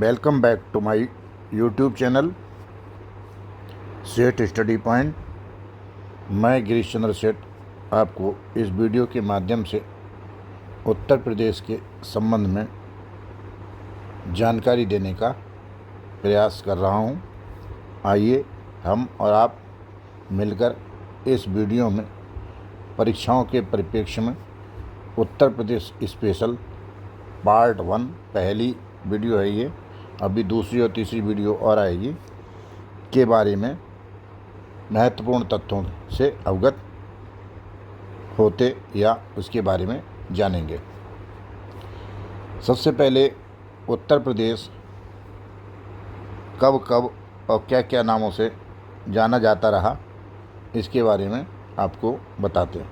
Welcome back to my YouTube channel Seth study point. मैं गिरीश चंद्र सेठ आपको इस वीडियो के माध्यम से उत्तर प्रदेश के संबंध में जानकारी देने का प्रयास कर रहा हूं। आइए हम और आप मिलकर इस वीडियो में परीक्षाओं के परिप्रेक्ष्य में उत्तर प्रदेश स्पेशल पार्ट 1 पहली वीडियो है ये, अभी दूसरी और तीसरी वीडियो और आएगी, के बारे में महत्वपूर्ण तथ्यों से अवगत होते या उसके बारे में जानेंगे। सबसे पहले उत्तर प्रदेश कब कब और क्या क्या नामों से जाना जाता रहा, इसके बारे में आपको बताते हैं।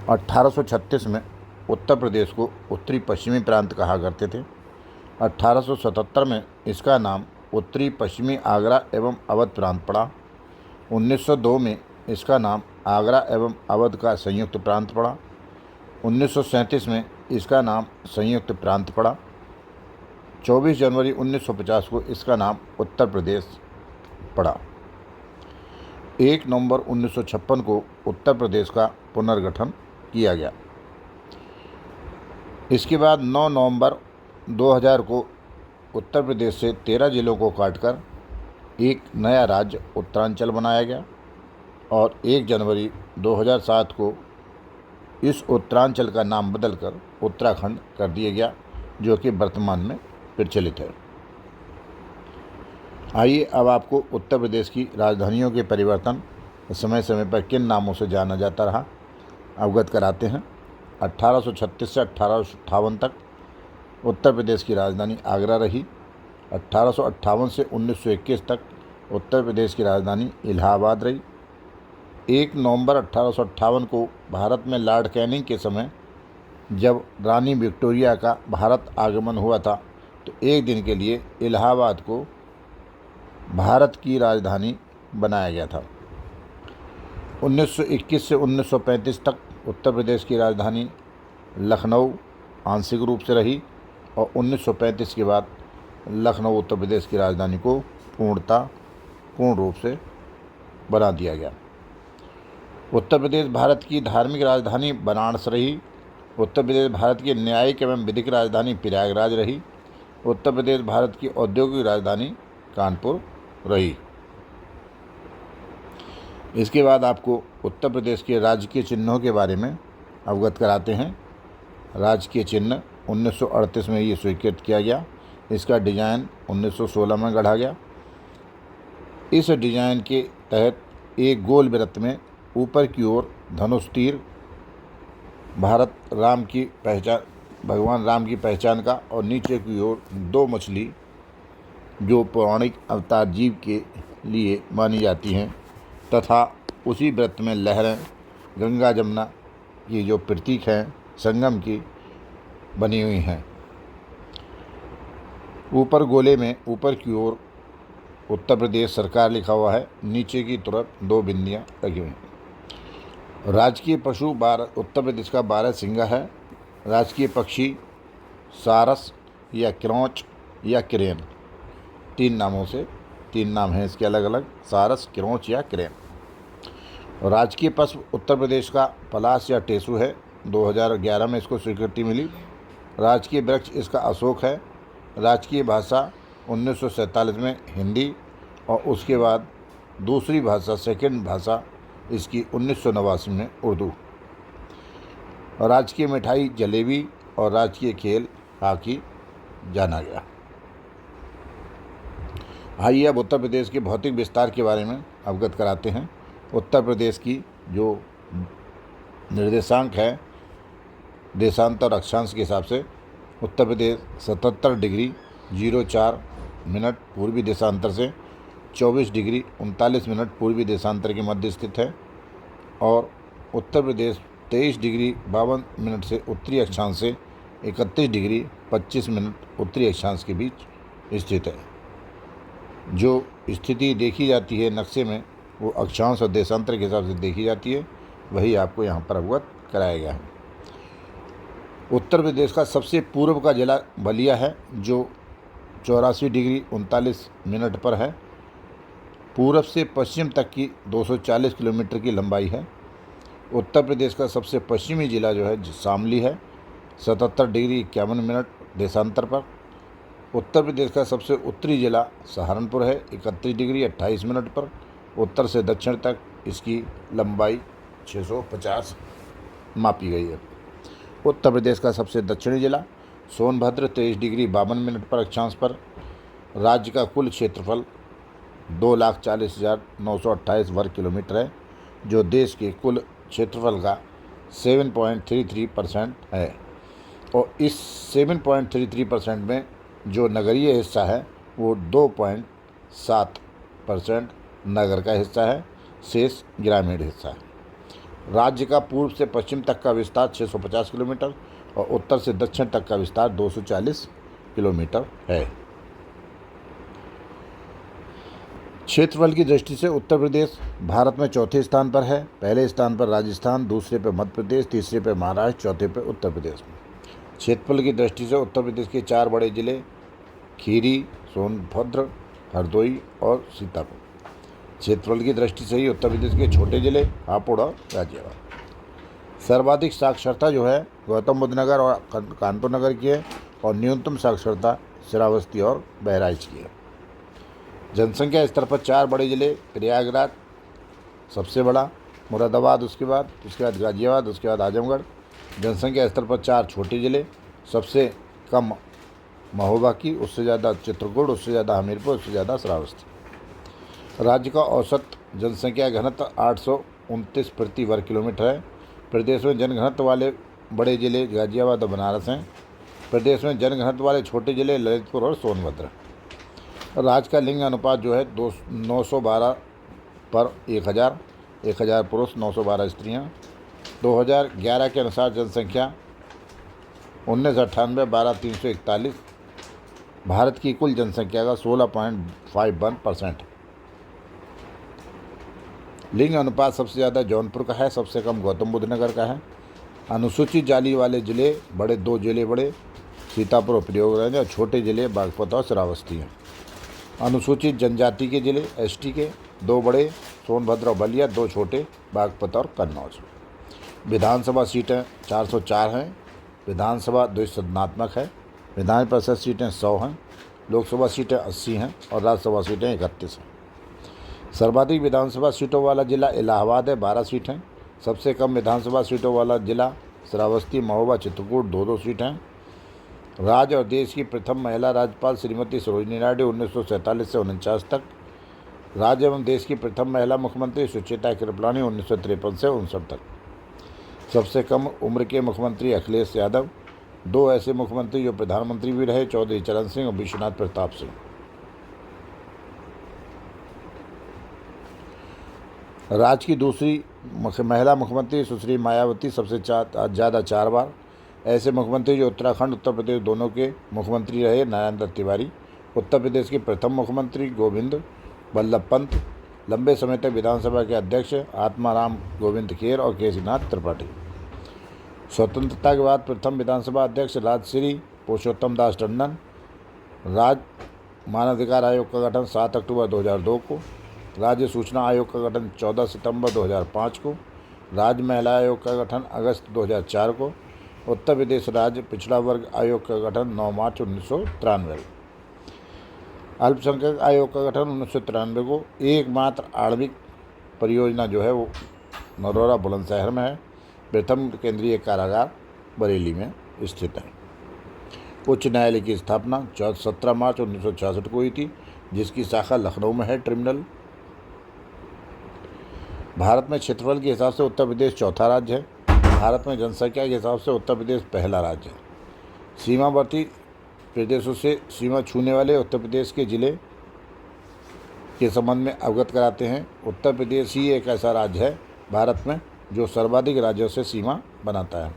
1836 में उत्तर प्रदेश को उत्तरी पश्चिमी प्रांत कहा करते थे। 1877 में इसका नाम उत्तरी पश्चिमी आगरा एवं अवध प्रांत पड़ा। 1902 में इसका नाम आगरा एवं अवध का संयुक्त प्रांत पड़ा। 1937 में इसका नाम संयुक्त प्रांत पड़ा। 24 जनवरी 1950 को इसका नाम उत्तर प्रदेश पड़ा। 1 नवंबर 1956 को उत्तर प्रदेश का पुनर्गठन किया गया। इसके बाद 9 नवंबर 2000 को उत्तर प्रदेश से 13 जिलों को काटकर एक नया राज्य उत्तरांचल बनाया गया और 1 जनवरी 2007 को इस उत्तरांचल का नाम बदलकर उत्तराखंड कर दिया गया, जो कि वर्तमान में प्रचलित है। आइए अब आपको उत्तर प्रदेश की राजधानियों के परिवर्तन समय समय पर किन नामों से जाना जाता रहा अवगत कराते हैं। 1836 से 1858 तक उत्तर प्रदेश की राजधानी आगरा रही। 1858 से 1921 तक उत्तर प्रदेश की राजधानी इलाहाबाद रही। 1 नवंबर 1858 को भारत में लॉर्ड कैनिंग के समय जब रानी विक्टोरिया का भारत आगमन हुआ था, तो एक दिन के लिए इलाहाबाद को भारत की राजधानी बनाया गया था। 1921 से 1935 तक उत्तर प्रदेश की राजधानी लखनऊ आंशिक रूप से रही और 1935 के बाद लखनऊ उत्तर प्रदेश की राजधानी को पूर्ण रूप से बना दिया गया। उत्तर प्रदेश भारत की धार्मिक राजधानी बनारस रही। उत्तर प्रदेश भारत की न्यायिक एवं विधिक राजधानी प्रयागराज रही। उत्तर प्रदेश भारत की औद्योगिक राजधानी कानपुर रही। इसके बाद आपको उत्तर प्रदेश के राजकीय चिन्हों के बारे में अवगत कराते हैं। राजकीय चिन्ह 1938 में ये स्वीकृत किया गया। इसका डिज़ाइन 1916 में गढ़ा गया। इस डिज़ाइन के तहत एक गोल वृत्त में ऊपर की ओर धनुष तीर भगवान राम की पहचान का और नीचे की ओर 2 मछली जो पौराणिक अवतार जीव के लिए मानी जाती हैं, तथा उसी वृत्त में लहरें गंगा जमुना की जो प्रतीक हैं संगम की बनी हुई हैं। ऊपर गोले में ऊपर की ओर उत्तर प्रदेश सरकार लिखा हुआ है, नीचे की तरफ 2 बिंदियां लगी हुई हैं। राजकीय पशु उत्तर प्रदेश का 12 सिंगा है। राजकीय पक्षी सारस या क्रोंच या क्रेन, 3 नाम हैं इसके अलग अलग, सारस, क्रोंच या क्रेन। राजकीय पशु उत्तर प्रदेश का पलाश या टेसू है। 2011 में इसको स्वीकृति मिली। राजकीय वृक्ष इसका अशोक है। राजकीय भाषा 1947 में हिंदी और उसके बाद दूसरी भाषा सेकंड भाषा इसकी 1989 में उर्दू। राजकीय मिठाई जलेबी और राजकीय खेल हॉकी जाना गया। आइए अब उत्तर प्रदेश के भौतिक विस्तार के बारे में अवगत कराते हैं। उत्तर प्रदेश की जो निर्देशांक है देशांतर और अक्षांश के हिसाब से, उत्तर प्रदेश 77 डिग्री 04 मिनट पूर्वी देशांतर से 24 डिग्री 39 मिनट पूर्वी देशांतर के मध्य स्थित है और उत्तर प्रदेश 23 डिग्री 52 मिनट से उत्तरी अक्षांश से 31 डिग्री 25 मिनट उत्तरी अक्षांश के बीच स्थित है। जो स्थिति देखी जाती है नक्शे में वो अक्षांश और देशांतर के हिसाब से देखी जाती है, वही आपको यहाँ पर अवगत कराया गया है। उत्तर प्रदेश का सबसे पूर्व का जिला बलिया है, जो 84 डिग्री 39 मिनट पर है। पूरब से पश्चिम तक की 240 किलोमीटर की लंबाई है। उत्तर प्रदेश का सबसे पश्चिमी जिला जो है शामली है, 77 डिग्री 51 मिनट देशांतर पर। उत्तर प्रदेश का सबसे उत्तरी जिला सहारनपुर है, 31 डिग्री 28 मिनट पर। उत्तर से दक्षिण तक इसकी लंबाई 650 मापी गई है। उत्तर प्रदेश का सबसे दक्षिणी जिला सोनभद्र 23 डिग्री 52 मिनट पर अक्षांश पर। राज्य का कुल क्षेत्रफल 2,40,928 वर्ग किलोमीटर है, जो देश के कुल क्षेत्रफल का 7.33% है। और इस 7.33% में जो नगरीय हिस्सा है वो 2.7% नगर का हिस्सा है, शेष ग्रामीण हिस्सा है। राज्य का पूर्व से पश्चिम तक का विस्तार 650 किलोमीटर और उत्तर से दक्षिण तक का विस्तार 240 किलोमीटर है। क्षेत्रफल की दृष्टि से उत्तर प्रदेश भारत में चौथे स्थान पर है। पहले स्थान पर राजस्थान, दूसरे पर मध्य प्रदेश, तीसरे पर महाराष्ट्र, चौथे पर उत्तर प्रदेश। क्षेत्रफल की दृष्टि से उत्तर प्रदेश के 4 बड़े जिले खीरी, सोनभद्र, हरदोई और सीतापुर। क्षेत्रफल की दृष्टि से ही उत्तर प्रदेश के छोटे जिले हापुड़ और गाजियाबाद। सर्वाधिक साक्षरता जो है गौतम बुद्ध नगर और कानपुर नगर की है, और न्यूनतम साक्षरता श्रावस्ती और बहराइच की है। जनसंख्या स्तर पर 4 बड़े जिले प्रयागराज सबसे बड़ा, मुरादाबाद उसके बाद गाजियाबाद, उसके बाद आजमगढ़। जनसंख्या स्तर पर 4 छोटे जिले, सबसे कम महोबा की, उससे ज़्यादा चित्रकूट, उससे ज़्यादा हमीरपुर, उससे ज़्यादा श्रावस्ती। राज्य का औसत जनसंख्या घनत्व 829 प्रति वर्ग किलोमीटर है। प्रदेश में जनघनत्व वाले बड़े जिले गाजियाबाद और बनारस हैं। प्रदेश में जनघनत्व वाले छोटे जिले ललितपुर और सोनभद्र। राज्य का लिंग अनुपात जो है 912 पर 1000 पुरुष, 912 स्त्रियाँ। 2011 के अनुसार जनसंख्या 1998-12,341 भारत की कुल जनसंख्या का 16.51%। लिंग अनुपात सबसे ज़्यादा जौनपुर का है, सबसे कम गौतम बुद्ध नगर का है। अनुसूचित जाति वाले जिले बड़े 2 जिले बड़े सीतापुर और प्रयागराज, और छोटे जिले बागपत और श्रावस्ती हैं। अनुसूचित जनजाति के जिले एसटी के 2 बड़े सोनभद्र और बलिया, 2 छोटे बागपत और कन्नौज। विधानसभा सीटें 404 हैं। विधानसभा द्विसदनात्मक है। विधान परिषद सीटें 100 हैं। लोकसभा सीटें 80 हैं और राज्यसभा सीटें 31 हैं। सर्वाधिक विधानसभा सीटों वाला जिला इलाहाबाद है, 12 सीटें। सबसे कम विधानसभा सीटों वाला जिला श्रावस्ती, महोबा, चित्रकूट, 2-2 सीटें हैं। राज्य और देश की प्रथम महिला राज्यपाल श्रीमती सरोजिनी नायडू 1947 से 49 तक। राज्य एवं देश की प्रथम महिला मुख्यमंत्री सुचेता कृपलानी 1953 से 59 तक। सबसे कम उम्र के मुख्यमंत्री अखिलेश यादव। 2 ऐसे मुख्यमंत्री जो प्रधानमंत्री भी रहे, चौधरी चरण सिंह और विश्वनाथ प्रताप सिंह। राज्य की दूसरी महिला मुख्यमंत्री सुश्री मायावती, सबसे ज़्यादा 4 बार। ऐसे मुख्यमंत्री जो उत्तराखंड उत्तर प्रदेश दोनों के मुख्यमंत्री रहे, नारायण दत्त तिवारी। उत्तर प्रदेश के प्रथम मुख्यमंत्री गोविंद बल्लभ पंत। लंबे समय तक विधानसभा के अध्यक्ष आत्माराम गोविंद खेर और केसीनाथ त्रिपाठी। स्वतंत्रता के बाद प्रथम विधानसभा अध्यक्ष राजश्री पुरुषोत्तम दास टंडन। राज्य मानवाधिकार आयोग का गठन 7 अक्टूबर 2002 को। राज्य सूचना आयोग का गठन 14 सितंबर 2005 को। राज्य महिला आयोग का गठन अगस्त 2004 को। उत्तर प्रदेश राज्य पिछड़ा वर्ग आयोग का गठन 9 मार्च 1993। अल्पसंख्यक आयोग का गठन 1993 को। एकमात्र आणविक परियोजना जो है वो नरोरा बुलंदशहर में है। प्रथम केंद्रीय कारागार बरेली में स्थित है। उच्च न्यायालय की स्थापना 17 मार्च 1966 को हुई थी, जिसकी शाखा लखनऊ में है, ट्रिब्यूनल। भारत में क्षेत्रफल के हिसाब से उत्तर प्रदेश चौथा राज्य है। भारत में जनसंख्या के हिसाब से उत्तर प्रदेश पहला राज्य है। सीमावर्ती प्रदेशों से सीमा छूने वाले उत्तर प्रदेश के जिले के संबंध में अवगत कराते हैं। उत्तर प्रदेश ही एक ऐसा राज्य है भारत में जो सर्वाधिक राज्यों से सीमा बनाता है।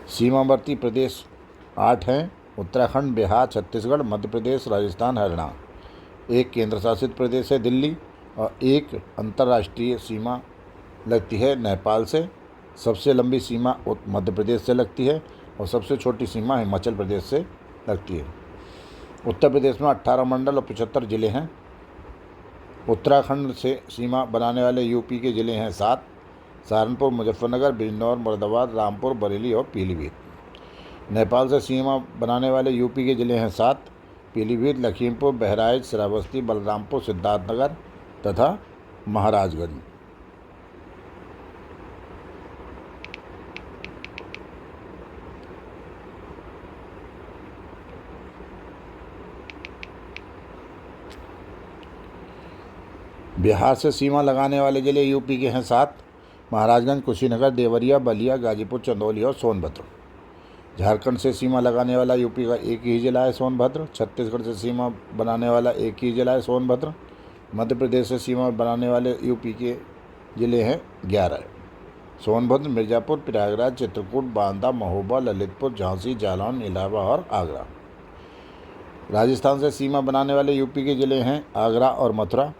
सीमावर्ती प्रदेश 8 हैं: उत्तराखंड, बिहार, छत्तीसगढ़, मध्य प्रदेश, राजस्थान, हरियाणा। एक केंद्र शासित प्रदेश है दिल्ली, और एक अंतर्राष्ट्रीय सीमा लगती है नेपाल से। सबसे लंबी सीमा मध्य प्रदेश से लगती है और सबसे छोटी सीमा हिमाचल प्रदेश से लगती है। उत्तर प्रदेश में 18 मंडल और 75 जिले हैं। उत्तराखंड से सीमा बनाने वाले यूपी के ज़िले हैं 7: सहारनपुर, मुजफ्फरनगर, बिजनौर, मुरादाबाद, रामपुर, बरेली और पीलीभीत। नेपाल से सीमा बनाने वाले यूपी के ज़िले हैं 7: पीलीभीत, लखीमपुर, बहराइच, श्रावस्ती, बलरामपुर, सिद्धार्थनगर तथा महाराजगंज। बिहार से सीमा लगाने वाले ज़िले यूपी के हैं 7: महाराजगंज, कुशीनगर, देवरिया, बलिया, गाजीपुर, चंदौली और सोनभद्र। झारखंड से सीमा लगाने वाला यूपी का एक ही ज़िला है सोनभद्र। छत्तीसगढ़ से सीमा बनाने वाला एक ही ज़िला है सोनभद्र। मध्य प्रदेश से सीमा बनाने वाले यूपी के ज़िले हैं 11: सोनभद्र, मिर्ज़ापुर, प्रयागराज, चित्रकूट, बांदा, महोबा, ललितपुर, झांसी, जालौन, इलाहाबाद और आगरा। राजस्थान से सीमा बनाने वाले यूपी के ज़िले हैं आगरा और मथुरा।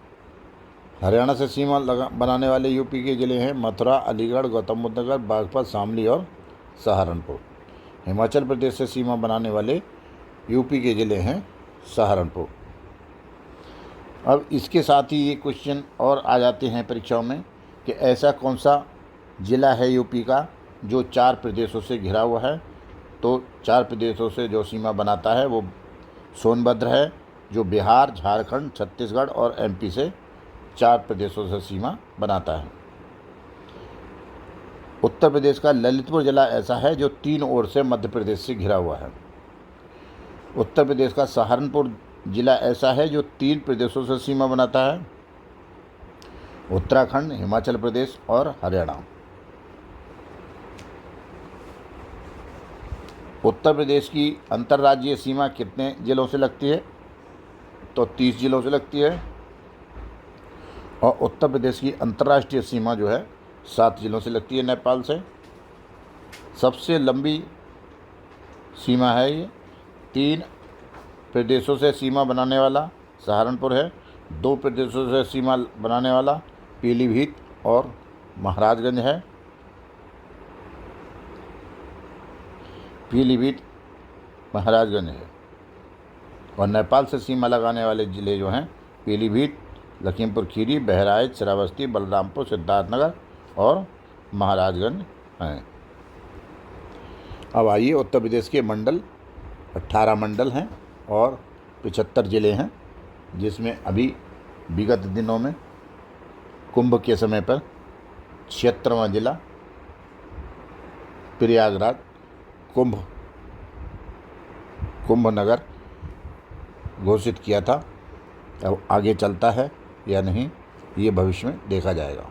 हरियाणा से सीमा बनाने वाले यूपी के ज़िले हैं मथुरा, अलीगढ़, गौतम बुद्ध नगर, बागपत, शामली और सहारनपुर। हिमाचल प्रदेश से सीमा बनाने वाले यूपी के ज़िले हैं सहारनपुर। अब इसके साथ ही ये क्वेश्चन और आ जाते हैं परीक्षाओं में कि ऐसा कौन सा ज़िला है यूपी का जो 4 प्रदेशों से घिरा हुआ है। तो 4 प्रदेशों से जो सीमा बनाता है वो सोनभद्र है, जो बिहार, झारखंड, छत्तीसगढ़ और एमपी से 4 प्रदेशों से सीमा बनाता है। उत्तर प्रदेश का ललितपुर जिला ऐसा है जो 3 ओर से मध्य प्रदेश से घिरा हुआ है। उत्तर प्रदेश का सहारनपुर जिला ऐसा है जो 3 प्रदेशों से सीमा बनाता है: उत्तराखंड, हिमाचल प्रदेश और हरियाणा। उत्तर प्रदेश की अंतर्राज्यीय सीमा कितने जिलों से लगती है? तो 30 जिलों से लगती है। और उत्तर प्रदेश की अंतर्राष्ट्रीय सीमा जो है 7 जिलों से लगती है नेपाल से। सबसे लंबी सीमा है ये। 3 प्रदेशों से सीमा बनाने वाला सहारनपुर है। 2 प्रदेशों से सीमा बनाने वाला पीलीभीत और महाराजगंज है। पीलीभीत महाराजगंज है। और नेपाल से सीमा लगाने वाले ज़िले जो हैं पीलीभीत, लखीमपुर खीरी, बहराइच, श्रावस्ती, बलरामपुर, सिद्धार्थनगर और महाराजगंज हैं। अब आइए उत्तर प्रदेश के मंडल। 18 मंडल हैं और 75 ज़िले हैं, जिसमें अभी विगत दिनों में कुंभ के समय पर 76वां जिला प्रयागराज कुंभ नगर घोषित किया था। अब आगे चलता है या नहीं ये भविष्य में देखा जाएगा।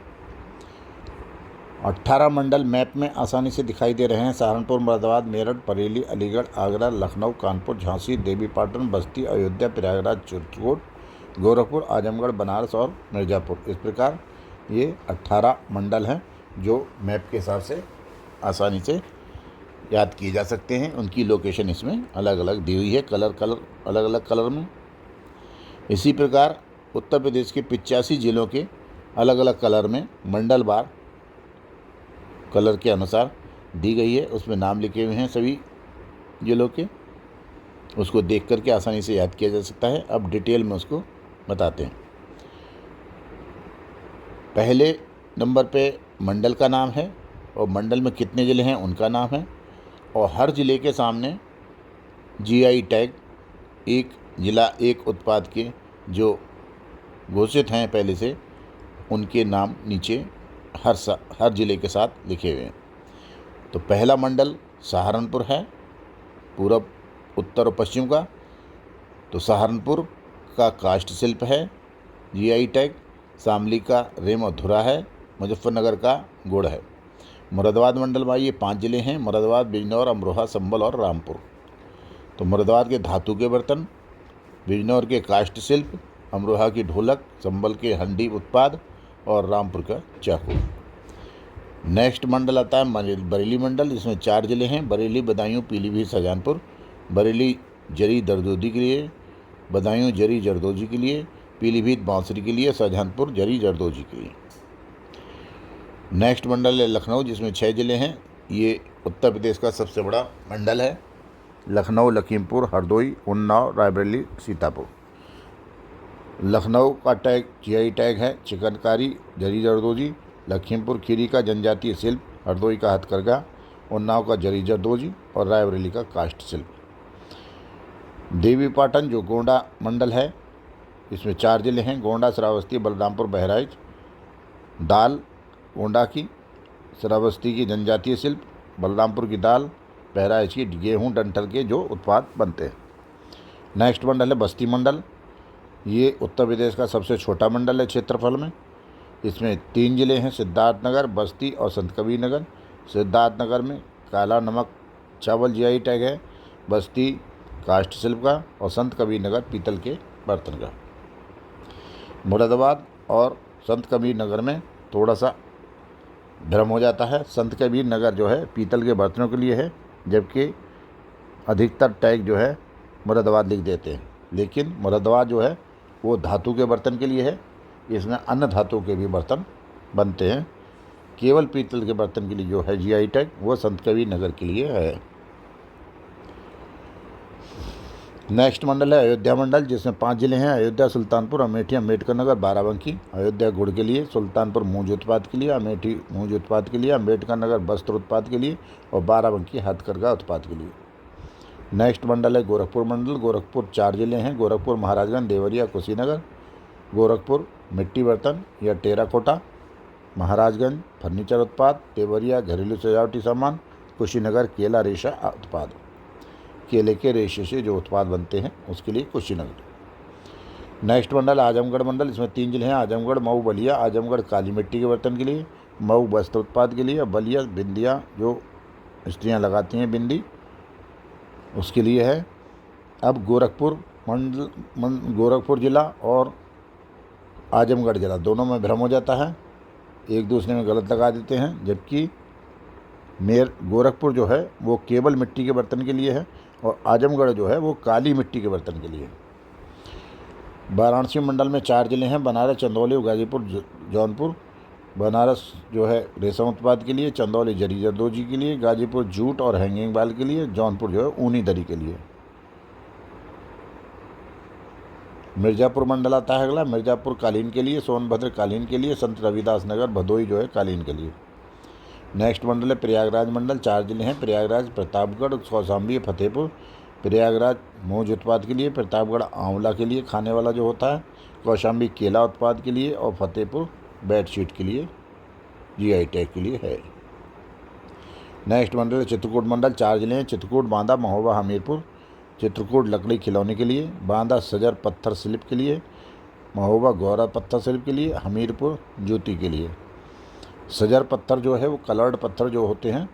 18 मंडल मैप में आसानी से दिखाई दे रहे हैं: सहारनपुर, मुरादाबाद, मेरठ, बरेली, अलीगढ़, आगरा, लखनऊ, कानपुर, झांसी, देवीपाटन, बस्ती, अयोध्या, प्रयागराज, चित्रकूट, गोरखपुर, आजमगढ़, बनारस और मिर्ज़ापुर। इस प्रकार ये 18 मंडल हैं जो मैप के हिसाब से आसानी से याद किए जा सकते हैं। उनकी लोकेशन इसमें अलग अलग दी हुई है, अलग अलग कलर में। इसी प्रकार उत्तर प्रदेश के 85 जिलों के अलग अलग कलर में मंडल बार कलर के अनुसार दी गई है। उसमें नाम लिखे हुए हैं सभी जिलों के। उसको देख करके आसानी से याद किया जा सकता है। अब डिटेल में उसको बताते हैं। पहले नंबर पे मंडल का नाम है और मंडल में कितने ज़िले हैं उनका नाम है। और हर ज़िले के सामने जीआई टैग, एक ज़िला एक उत्पाद के जो घोषित हैं पहले से, उनके नाम नीचे हर ज़िले के साथ लिखे हुए हैं। तो पहला मंडल सहारनपुर है, पूरब, उत्तर और पश्चिम का। तो सहारनपुर का काष्ठ शिल्प है, जीआई टैग। शामली का रेम और धुरा है। मुजफ्फरनगर का गुड़ है। मुरादाबाद मंडल में ये 5 ज़िले हैं: मुरादाबाद, बिजनौर, अमरोहा, संभल और रामपुर। तो मुरादाबाद के धातु के बर्तन, बिजनौर के काष्ठ शिल्प, अमरोहा की ढोलक, संभल के हंडी उत्पाद और रामपुर का चाकू। नेक्स्ट मंडल आता है बरेली मंडल, जिसमें 4 ज़िले हैं: बरेली, बदायूं, पीलीभीत, शाहजहांपुर। बरेली जरी दरदोजी के लिए, बदायूं जरी जरदोजी के लिए, पीलीभीत बांसुरी के लिए, शाहजहांपुर जरी जरदोजी के लिए। नेक्स्ट मंडल है लखनऊ, जिसमें 6 ज़िले हैं। ये उत्तर प्रदेश का सबसे बड़ा मंडल है। लखनऊ, लखीमपुर, हरदोई, उन्नाव, रायबरेली, सीतापुर। लखनऊ का टैग जीआई टैग है चिकनकारी, जरी जरदोजी। लखीमपुर खीरी का जनजातीय शिल्प, हरदोई का हथकरघा, उन्नाव का जरी जरदोजी और रायबरेली का काष्ठ शिल्प। देवीपाटन जो गोंडा मंडल है, इसमें 4 जिले हैं, गोंडा, श्रावस्ती, बलरामपुर, बहराइच। दाल गोंडा की, श्रावस्ती की जनजातीय शिल्प, बलरामपुर की दाल, बहराइच की गेहूं डंठल के जो उत्पाद बनते हैं। नेक्स्ट मंडल है बस्ती मंडल। ये उत्तर प्रदेश का सबसे छोटा मंडल है क्षेत्रफल में। इसमें 3 जिले हैं, सिद्धार्थनगर, बस्ती और संत कबीर नगर। सिद्धार्थनगर में काला नमक चावल जीआई टैग है, बस्ती काष्ठ शिल्प का और संत कबीर नगर पीतल के बर्तन का। मुरादाबाद और संत कबीर नगर में थोड़ा सा भ्रम हो जाता है। संत कबीर नगर जो है पीतल के बर्तनों के लिए है, जबकि अधिकतर टैग जो है मुरादाबाद लिख देते हैं, लेकिन मुरादाबाद जो है वो धातु के बर्तन के लिए है। इसमें अन्य धातु के भी बर्तन बनते हैं। केवल पीतल के बर्तन के लिए जो है जीआई टैग वो संत कबीर नगर के लिए है। नेक्स्ट मंडल है अयोध्या मंडल, जिसमें 5 जिले हैं, अयोध्या, सुल्तानपुर, अमेठी, अम्बेडकर नगर, बाराबंकी। अयोध्या गुड़ के लिए, सुल्तानपुर मूंज उत्पाद के लिए, अमेठी मूंज उत्पाद के लिए, अम्बेडकर नगर वस्त्र उत्पाद के लिए और बाराबंकी हथकरघा उत्पाद के लिए। नेक्स्ट मंडल है गोरखपुर मंडल। गोरखपुर 4 जिले हैं, गोरखपुर, महाराजगंज, देवरिया, कुशीनगर। गोरखपुर मिट्टी बर्तन या टेराकोटा, महाराजगंज फर्नीचर उत्पाद, देवरिया घरेलू सजावटी सामान, कुशीनगर केला रेशा उत्पाद। केले के रेशे से जो उत्पाद बनते हैं उसके लिए कुशीनगर। नेक्स्ट मंडल आजमगढ़ मंडल। इसमें 3 जिले हैं, आजमगढ़, मऊ, बलिया। आजमगढ़ काली मिट्टी के बर्तन के लिए, मऊ वस्त्र उत्पाद के लिए, बलिया बिंदिया जो स्त्रियां लगाती हैं बिंदी उसके लिए है। अब गोरखपुर मंडल गोरखपुर ज़िला और आजमगढ़ ज़िला दोनों में भ्रम हो जाता है, एक दूसरे में गलत लगा देते हैं, जबकि गोरखपुर जो है वो केवल मिट्टी के बर्तन के लिए है और आजमगढ़ जो है वो काली मिट्टी के बर्तन के लिए है। वाराणसी मंडल में 4 जिले हैं, बनारस, चंदौली, गाजीपुर, जौनपुर। बनारस जो है रेशम उत्पाद के लिए, चंदौली जरी जरदोजी के लिए, गाजीपुर जूट और हैंगिंग बाल के लिए, जौनपुर जो है ऊनी दरी के लिए। मिर्ज़ापुर मंडल आता है अगला, मिर्ज़ापुर कालीन के लिए, सोनभद्र कालीन के लिए, संत रविदास नगर भदोई जो है कालीन के लिए। नेक्स्ट मंडल है प्रयागराज मंडल। 4 जिले हैं, प्रयागराज, प्रतापगढ़, कौशाम्बी, फतेहपुर। प्रयागराज मूंज उत्पाद के लिए, प्रतापगढ़ आंवला के लिए खाने वाला जो होता है, कौशाम्बी केला उत्पाद के लिए और फतेहपुर बेडशीट के लिए जीआई टैग के लिए है। नेक्स्ट मंडल है चित्रकूट मंडल। 4 जिले हैं, चित्रकूट, बांदा, महोबा, हमीरपुर। चित्रकूट लकड़ी खिलौने के लिए, बांदा सजर पत्थर शिल्प के लिए, महोबा गौरा पत्थर शिल्प के लिए, हमीरपुर जूती के लिए। सजर पत्थर जो है वो कलर्ड पत्थर जो होते हैं,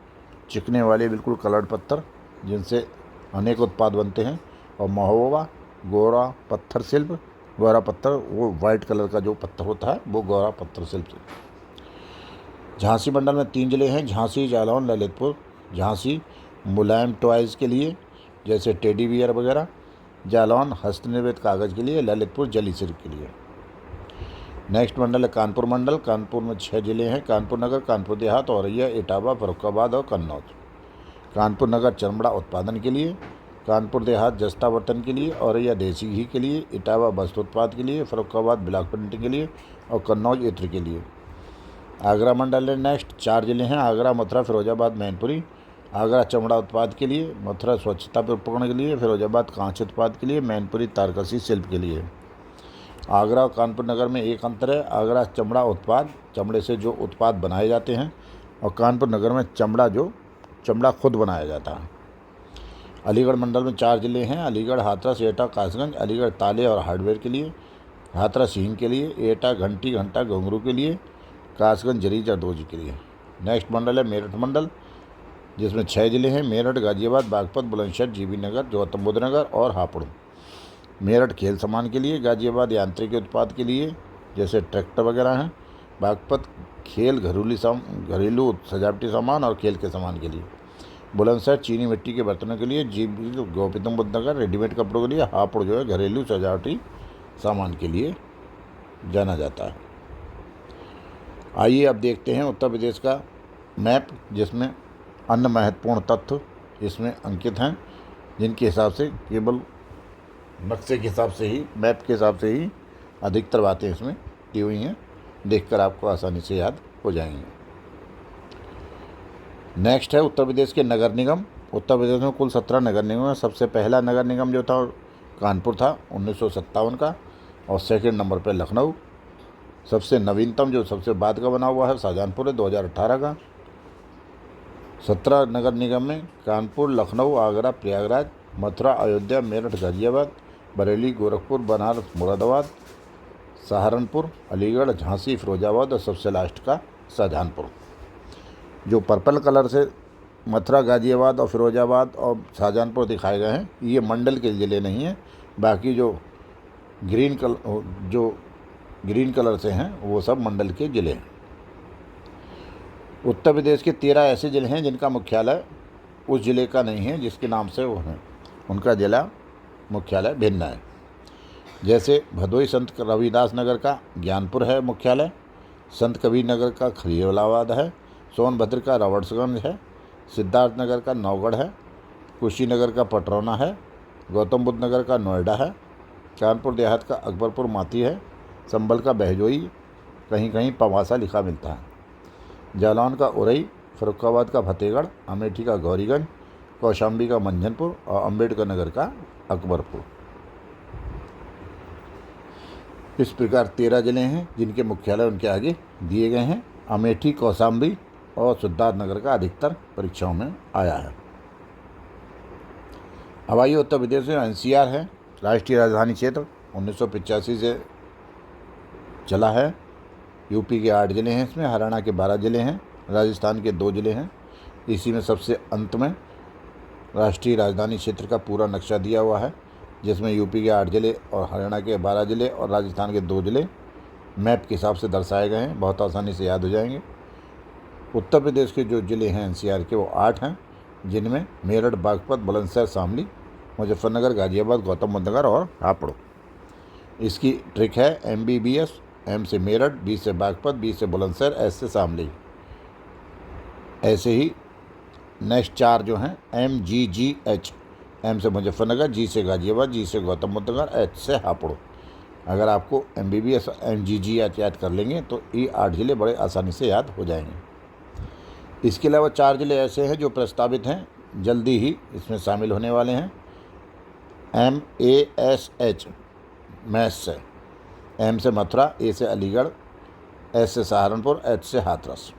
चिकने वाले बिल्कुल कलर्ड पत्थर जिनसे अनेक उत्पाद बनते हैं, और महोबा गौरा पत्थर शिल्प, गौरा पत्थर वो वाइट कलर का जो पत्थर होता है वो गौरा पत्थर शिल्प। झांसी मंडल में 3 जिले हैं, झांसी, जालौन, ललितपुर। झांसी मुलायम टॉयज़ के लिए जैसे टेडी बियर वगैरह, जालौन हस्तनिर्मित कागज़ के लिए, ललितपुर जली सिल्क के लिए। नेक्स्ट मंडल है कानपुर मंडल। कानपुर में 6 जिले हैं, कानपुर नगर, कानपुर देहात, औरैया, इटावा, फर्रुखाबाद और कन्नौज। कानपुर नगर चमड़ा उत्पादन के लिए, कानपुर देहात जस्ता बर्तन के लिए, औरैया देसी घी के लिए, इटावा वस्त्र उत्पाद के लिए, फर्रुखाबाद ब्लॉक प्रिंटिंग के लिए और कन्नौज इत्र के लिए। आगरा मंडल है नेक्स्ट। 4 जिले हैं, आगरा, मथुरा, फिरोजाबाद, मैनपुरी। आगरा चमड़ा उत्पाद के लिए, मथुरा स्वच्छता उपकरण के लिए, फिरोजाबाद कांच उत्पाद के लिए, मैनपुरी तारकसी शिल्प के लिए। आगरा और कानपुर नगर में एक अंतर है, आगरा चमड़ा उत्पाद, चमड़े से जो उत्पाद बनाए जाते हैं, और कानपुर नगर में चमड़ा खुद बनाया जाता है। अलीगढ़ मंडल में 4 जिले हैं, अलीगढ़, हाथरस, एटा, कासगंज। अलीगढ़ ताले और हार्डवेयर के लिए, हाथरस सींग के लिए, एटा घंटी घंटा घुंघरू के लिए, कासगंज जरी जरदोजी के लिए। नेक्स्ट मंडल है मेरठ मंडल, जिसमें 6 जिले हैं, मेरठ, गाजियाबाद, बागपत, बुलंदशहर, जीबी नगर, गौतम बुद्ध नगर और हापुड़। मेरठ खेल सामान के लिए, गाजियाबाद यांत्रिक उत्पाद के लिए जैसे ट्रैक्टर वगैरह हैं, बागपत खेल घरेलू सजावटी सामान और खेल के सामान के लिए, बुलंदशहर चीनी मिट्टी के बर्तनों के लिए, जीबी गौतम बुद्ध नगर रेडीमेड कपड़ों के लिए, हापुड़ जो है घरेलू सजावटी सामान के लिए जाना जाता है। आइए अब देखते हैं उत्तर प्रदेश का मैप, जिसमें अन्य महत्वपूर्ण तथ्य इसमें अंकित हैं। जिनके हिसाब से केवल नक्शे के हिसाब से ही, मैप के हिसाब से ही अधिकतर बातें इसमें दी हुई हैं, देखकर आपको आसानी से याद हो जाएंगे। नेक्स्ट है उत्तर प्रदेश के नगर निगम। उत्तर प्रदेश में कुल 17 नगर निगम है। सबसे पहला नगर निगम जो था कानपुर था 1957 का, और सेकंड नंबर पर लखनऊ। सबसे नवीनतम जो सबसे बाद का बना हुआ है शाहजहांपुर है, 2018 का। 17 नगर निगम में कानपुर, लखनऊ, आगरा, प्रयागराज, मथुरा, अयोध्या, मेरठ, गाजियाबाद, बरेली, गोरखपुर, बनारस, मुरादाबाद, सहारनपुर, अलीगढ़, झांसी, फिरोजाबाद और सबसे लास्ट का शाहजहांपुर। जो पर्पल कलर से मथुरा, गाजियाबाद और फिरोजाबाद और शाहजहांपुर दिखाए गए हैं, ये मंडल के ज़िले नहीं हैं। बाकी जो ग्रीन कलर से हैं वो सब मंडल के ज़िले हैं। उत्तर प्रदेश के 13 ऐसे ज़िले हैं जिनका मुख्यालय उस ज़िले का नहीं है जिसके नाम से वो हैं, उनका ज़िला मुख्यालय भिन्न है। जैसे भदोई संत रविदास नगर का ज्ञानपुर है मुख्यालय, संत कबीर नगर का खलीलाबाद है, सोनभद्र का रावटसगंज है, सिद्धार्थ नगर का नौगढ़ है, कुशीनगर का पटरौना है, गौतम बुद्ध नगर का नोएडा है, कानपुर देहात का अकबरपुर माती है, संभल का बहजोई, कहीं कहीं पवासा लिखा मिलता है, जालौन का उरई, फर्रुखाबाद का फतेहगढ़, अमेठी का गौरीगंज, कौशाम्बी का मंझनपुर और अम्बेडकर नगर का अकबरपुर। इस प्रकार 13 ज़िले हैं जिनके मुख्यालय उनके आगे दिए गए हैं। अमेठी, कौशाम्बी और सिद्धार्थनगर का अधिकतर परीक्षाओं में आया है। अब आइए उत्तर प्रदेश में एनसीआर है, राष्ट्रीय राजधानी क्षेत्र 1985 से चला है। यूपी के 8 ज़िले हैं इसमें, हरियाणा के 12 ज़िले हैं, राजस्थान के 2 ज़िले हैं। इसी में सबसे अंत में राष्ट्रीय राजधानी क्षेत्र का पूरा नक्शा दिया हुआ है, जिसमें यूपी के 8 ज़िले और हरियाणा के 12 ज़िले और राजस्थान के 2 ज़िले मैप के हिसाब से दर्शाए गए हैं। बहुत आसानी से याद हो जाएंगे। उत्तर प्रदेश के जो ज़िले हैं एनसीआर के वो 8 हैं, जिनमें मेरठ, बागपत, बुलंदशहर, शामली, मुजफ्फरनगर, गाजियाबाद, गौतम बुद्ध नगर और हापुड़। इसकी ट्रिक है MBBS, M से मेरठ, B से बागपत, B से बुलंदशहर, S से शामली। ऐसे ही नेक्स्ट 4 जो हैं MGGH, M से मुजफ्फरनगर, G से गाजियाबाद, G से गौतम बुद्ध नगर, H से हापुड़। अगर आपको MBBS MGGH याद कर लेंगे तो ये 8 ज़िले बड़े आसानी से याद हो जाएंगे। इसके अलावा 4 ज़िले ऐसे हैं जो प्रस्तावित हैं, जल्दी ही इसमें शामिल होने वाले हैं। MASH, मैस से, M से मथुरा, A से अलीगढ़, S से सहारनपुर, H से हाथरस।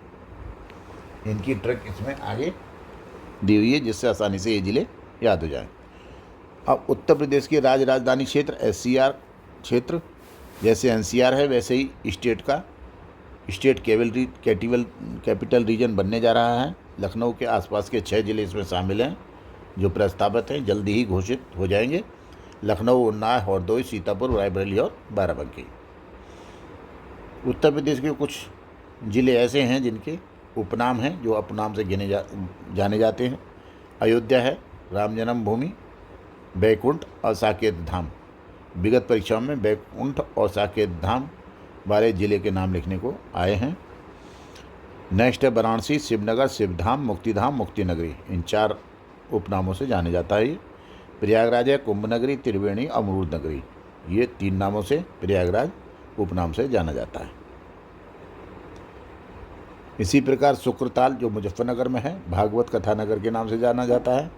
इनकी ट्रिक इसमें आगे दी हुई है जिससे आसानी से ये ज़िले याद हो जाएं। अब उत्तर प्रदेश के राजधानी क्षेत्र SCR क्षेत्र, जैसे एनसीआर है वैसे ही स्टेट कैपिटल रीजन बनने जा रहा है। लखनऊ के आसपास के 6 ज़िले इसमें शामिल हैं जो प्रस्तावित हैं, जल्दी ही घोषित हो जाएंगे। लखनऊ, उन्नाव, हरदोई, सीतापुर, रायबरेली और बाराबंकी। उत्तर प्रदेश के कुछ ज़िले ऐसे हैं जिनके उपनाम हैं जो उपनाम से जाने जाते हैं। अयोध्या है, राम जन्मभूमि, बैकुंठ और साकेत धाम। विगत परीक्षाओं में बैकुंठ और साकेत धाम वाले ज़िले के नाम लिखने को आए हैं। नेक्स्ट है वाराणसी, शिवनगर, शिवधाम, मुक्तिधाम, मुक्तिनगरी। इन 4 उपनामों से जाने जाता है ये। प्रयागराज है, कुंभनगरी, त्रिवेणी, अमरूद नगरी। ये 3 नामों से प्रयागराज उपनाम से जाना जाता है। इसी प्रकार शुक्रताल जो मुजफ्फरनगर में है, भागवत कथा नगर के नाम से जाना जाता है।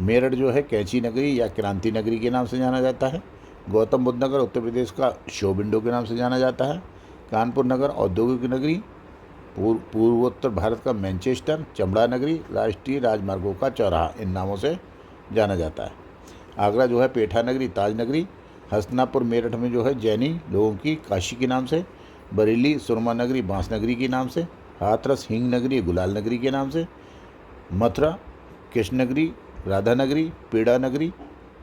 मेरठ जो है कैंची नगरी या क्रांति नगरी के नाम से जाना जाता है। गौतम बुद्ध नगर उत्तर प्रदेश का शो विंडो के नाम से जाना जाता है। कानपुर नगर औद्योगिक नगरी, पूर्वोत्तर भारत का मैनचेस्टर, चमड़ा नगरी, राष्ट्रीय राजमार्गों का चौराहा, इन नामों से जाना जाता है। आगरा जो है पेठा नगरी, ताज नगरी। हसनापुर मेरठ में जो है जैनी लोगों की काशी के नाम से। बरेली सुरमा नगरी, बांस नगरी के नाम से। हाथरस हिंग नगरी, गुलाल नगरी के नाम से। मथुरा कृष्ण नगरी, राधा नगरी, पेड़ा नगरी,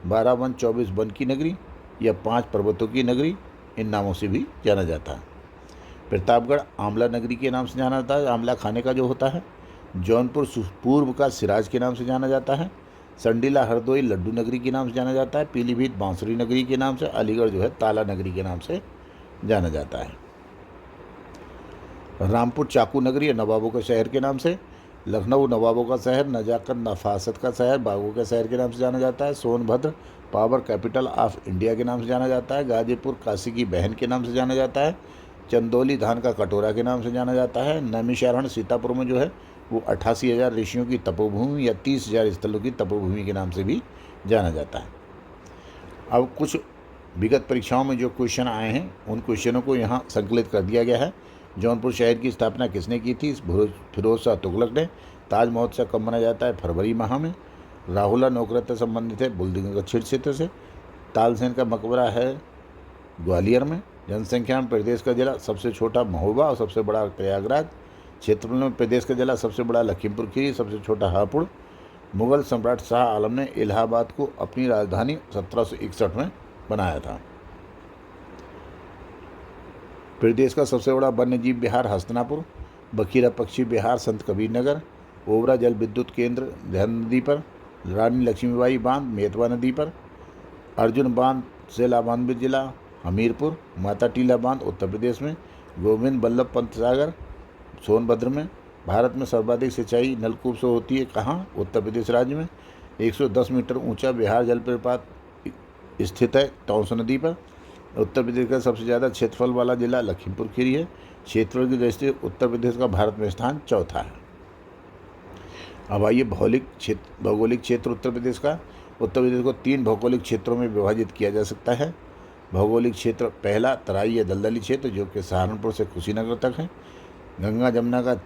12 वन 24 वन की नगरी या 5 पर्वतों की नगरी, इन नामों से भी जाना जाता है। प्रतापगढ़ आंवला नगरी के नाम से जाना जाता है, आंवला खाने का जो होता है। जौनपुर पूर्व का सिराज के नाम से जाना जाता है। संडीला हरदोई लड्डू नगरी के नाम से जाना जाता है। पीलीभीत बांसुरी नगरी के नाम से। अलीगढ़ जो है ताला नगरी के नाम से जाना जाता है। रामपुर चाकू नगरी या नवाबों के शहर के नाम से। लखनऊ नवाबों का शहर, नजाकत नफासत का शहर, बागों के शहर के नाम से जाना जाता है। Sonbhadra power capital of India के नाम से जाना जाता है। गाजीपुर काशी की बहन के नाम से जाना जाता है। चंदौली धान का कटोरा के नाम से जाना जाता है। नैमिषारण्य सीतापुर में जो है वो 88,000 ऋषियों की तपोभूमि या 30,000 स्थलों की तपोभूमि के नाम से भी जाना जाता है। अब कुछ विगत परीक्षाओं में जो क्वेश्चन आए हैं उन क्वेश्चनों को यहाँ संकलित कर दिया गया है। जौनपुर शहर की स्थापना किसने की थी? फिरोज शाह तुगलक ने। ताज महोत्सव कब मनाया जाता है? फरवरी माह में। राहुला नौकरत्य संबंधित है बुलंदशहर क्षेत्र से। तालसेन का मकबरा है ग्वालियर में। जनसंख्या में प्रदेश का जिला सबसे छोटा महोबा और सबसे बड़ा प्रयागराज। क्षेत्रफल में प्रदेश का जिला सबसे बड़ा लखीमपुर खीरी, सबसे छोटा हापुड़। मुगल सम्राट शाह आलम ने इलाहाबाद को अपनी राजधानी 1761 में बनाया था। प्रदेश का सबसे बड़ा वन्यजीव विहार हस्तिनापुर। बखीरा पक्षी विहार संत कबीर नगर। ओबरा जल विद्युत केंद्र देहन नदी पर। रानी लक्ष्मीबाई बांध मेतवा नदी पर। अर्जुन बांध से लाभान्वित जिला हमीरपुर। माता टीला बांध उत्तर प्रदेश में। गोविंद बल्लभ पंत सागर सोनभद्र में। भारत में सर्वाधिक सिंचाई नलकूप से होती है कहाँ? उत्तर प्रदेश राज्य में। 110 मीटर ऊंचा बिहार जलप्रपात स्थित है तौंस नदी पर। उत्तर प्रदेश का सबसे ज़्यादा क्षेत्रफल वाला जिला लखीमपुर खीरी है। क्षेत्रफल की दृष्टि से उत्तर प्रदेश का भारत में स्थान चौथा है। अब आइए भौगोलिक क्षेत्र उत्तर प्रदेश का। उत्तर प्रदेश को 3 भौगोलिक क्षेत्रों में विभाजित किया जा सकता है। भौगोलिक क्षेत्र पहला तराई या दलदली क्षेत्र जो कि सहारनपुर से कुशीनगर तक है। गंगा जमुना का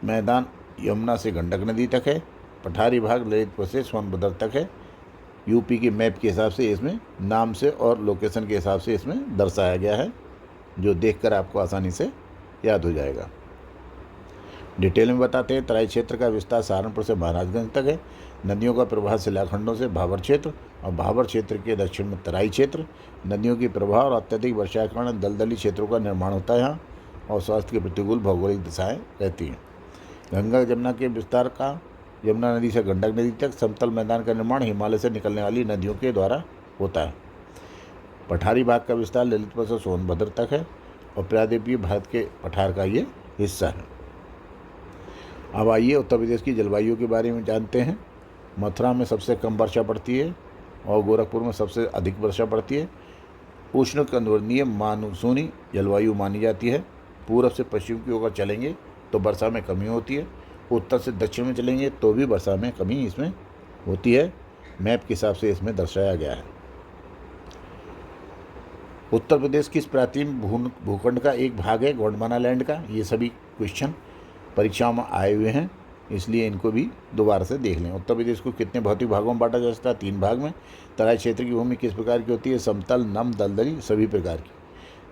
मैदान यमुना से गंडक नदी तक है। पठारी भाग ललितपुर से सोनभद्र तक है। यूपी के मैप के हिसाब से इसमें नाम से और लोकेशन के हिसाब से इसमें दर्शाया गया है, जो देखकर आपको आसानी से याद हो जाएगा। डिटेल में बताते हैं। तराई क्षेत्र का विस्तार सहारनपुर से महाराजगंज तक है। नदियों का प्रवाह शिलाखंडों से भाबर क्षेत्र और भाबर क्षेत्र के दक्षिण में तराई क्षेत्र। नदियों की प्रवाह और अत्यधिक वर्षा के कारण दलदली क्षेत्रों का निर्माण होता है यहाँ और स्वास्थ्य के प्रतिकूल भौगोलिक दिशाएँ रहती हैं। गंगा जमुना के विस्तार का यमुना नदी से गंडक नदी तक समतल मैदान का निर्माण हिमालय से निकलने वाली नदियों के द्वारा होता है। पठारी भाग का विस्तार ललितपुर से सोनभद्र तक है और प्रायद्वीपीय भारत के पठार का ये हिस्सा है। अब आइए उत्तर प्रदेश की जलवायु के बारे में जानते हैं। मथुरा में सबसे कम वर्षा पड़ती है और गोरखपुर में सबसे अधिक वर्षा पड़ती है। उष्ण कटिबंधीय मानसूनी जलवायु मानी जाती है। पूर्व से पश्चिम की ओर चलेंगे तो वर्षा में कमी होती है। उत्तर से दक्षिण में चलेंगे तो भी वर्षा में कमी इसमें होती है। मैप के हिसाब से इसमें दर्शाया गया है। उत्तर प्रदेश किस प्राचीन भूखंड का एक भाग है? गोंडवाना लैंड का। ये सभी क्वेश्चन परीक्षाओं में आए हुए हैं, इसलिए इनको भी दोबारा से देख लें। उत्तर प्रदेश को कितने भौतिक भागों में बांटा जा सकता है? 3 भाग में। तराई क्षेत्र की भूमि किस प्रकार की होती है? समतल, नम, दलदली, सभी प्रकार की।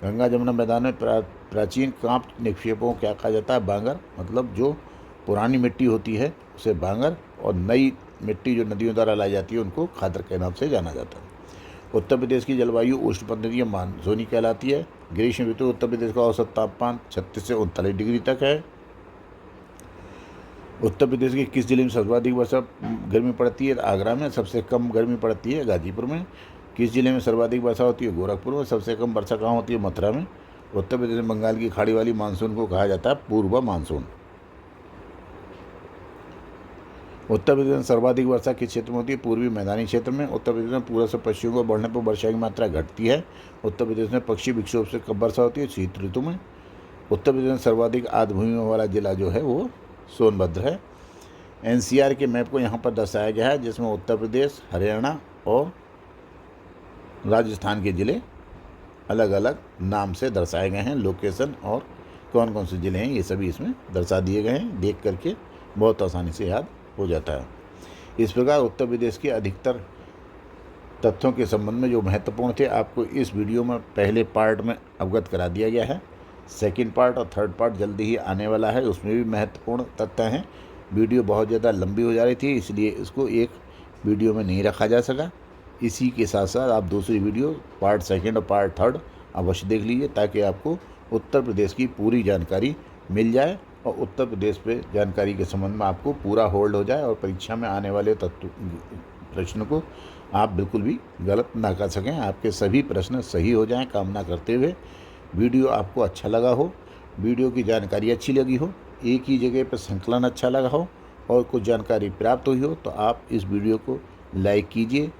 गंगा जमुना मैदान में प्राचीन कांप निक्षेपों को क्या कहा जाता है? बांगर। मतलब जो पुरानी मिट्टी होती है उसे बांगर और नई मिट्टी जो नदियों द्वारा लाई जाती है उनको खादर के नाम से जाना जाता है। उत्तर प्रदेश की जलवायु उष्णकटिबंधीय मानसूनी कहलाती है। ग्रीष्म ऋतु उत्तर प्रदेश का औसत तापमान 36 से 39 डिग्री तक है। उत्तर प्रदेश के किस जिले में सर्वाधिक वर्षा गर्मी पड़ती है? आगरा में। सबसे कम गर्मी पड़ती है गाजीपुर में। किस जिले में सर्वाधिक वर्षा होती है? गोरखपुर में। सबसे कम वर्षा कहाँ होती है? मथुरा में। उत्तर प्रदेश में बंगाल की खाड़ी वाली मानसून को कहा जाता है पूर्व मानसून। उत्तर प्रदेश में सर्वाधिक वर्षा किस क्षेत्र में होती है? पूर्वी मैदानी क्षेत्र में। उत्तर प्रदेश में पूर्व से पश्चिम को बढ़ने पर वर्षा की मात्रा घटती है। उत्तर प्रदेश में पश्चिमी विक्षोभ से कब वर्षा होती है? शीत ऋतु में। उत्तर प्रदेश में सर्वाधिक आर्द्रभूमि वाला जिला जो है वो सोनभद्र है। एनसीआर के मैप को यहाँ पर दर्शाया गया है, जिसमें उत्तर प्रदेश, हरियाणा और राजस्थान के ज़िले अलग अलग नाम से दर्शाए गए हैं। लोकेशन और कौन कौन से ज़िले हैं ये सभी इसमें दर्शा दिए गए हैं। देख करके बहुत आसानी से याद हो जाता है। इस प्रकार उत्तर प्रदेश के अधिकतर तथ्यों के संबंध में जो महत्वपूर्ण थे आपको इस वीडियो में पहले पार्ट में अवगत करा दिया गया है। सेकंड पार्ट और थर्ड पार्ट जल्दी ही आने वाला है, उसमें भी महत्वपूर्ण तथ्य हैं। वीडियो बहुत ज़्यादा लंबी हो जा रही थी, इसलिए इसको एक वीडियो में नहीं रखा जा सका। इसी के साथ साथ आप दूसरी वीडियो पार्ट सेकंड और पार्ट थर्ड अवश्य देख लीजिए, ताकि आपको उत्तर प्रदेश की पूरी जानकारी मिल जाए और उत्तर प्रदेश पे जानकारी के संबंध में आपको पूरा होल्ड हो जाए और परीक्षा में आने वाले प्रश्न को आप बिल्कुल भी गलत ना कर सकें। आपके सभी प्रश्न सही हो जाएं कामना करते हुए। वीडियो आपको अच्छा लगा हो, वीडियो की जानकारी अच्छी लगी हो, एक ही जगह पर संकलन अच्छा लगा हो और कुछ जानकारी प्राप्त हुई हो तो आप इस वीडियो को लाइक कीजिए,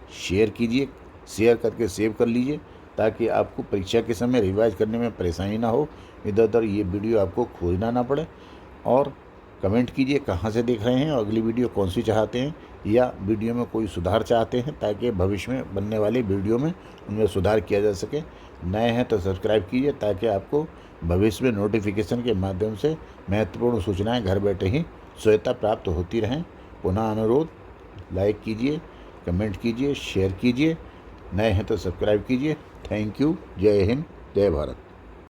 शेयर करके सेव कर लीजिए, ताकि आपको परीक्षा के समय रिवाइज करने में परेशानी ना हो, इधर उधर ये वीडियो आपको खोजना ना पड़े। और कमेंट कीजिए कहाँ से देख रहे हैं और अगली वीडियो कौन सी चाहते हैं, या वीडियो में कोई सुधार चाहते हैं ताकि भविष्य में बनने वाली वीडियो में उनमें सुधार किया जा सके। नए हैं तो सब्सक्राइब कीजिए ताकि आपको भविष्य में नोटिफिकेशन के माध्यम से महत्वपूर्ण सूचनाएं घर बैठे ही स्वतः प्राप्त होती रहें। पुनः अनुरोध, लाइक कीजिए, कमेंट कीजिए, शेयर कीजिए, नए हैं तो सब्सक्राइब कीजिए। Thank you. जय हिंद, जय भारत।